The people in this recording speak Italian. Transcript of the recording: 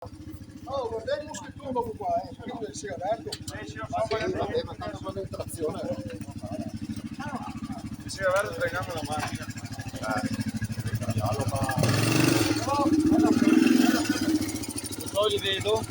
Oh, guarda il moschettone dopo qua, quello si è aperto. Vabbè, ma tanto quando entra l'azione. Si è aperto pregando la macchina. Lo so, li vedo.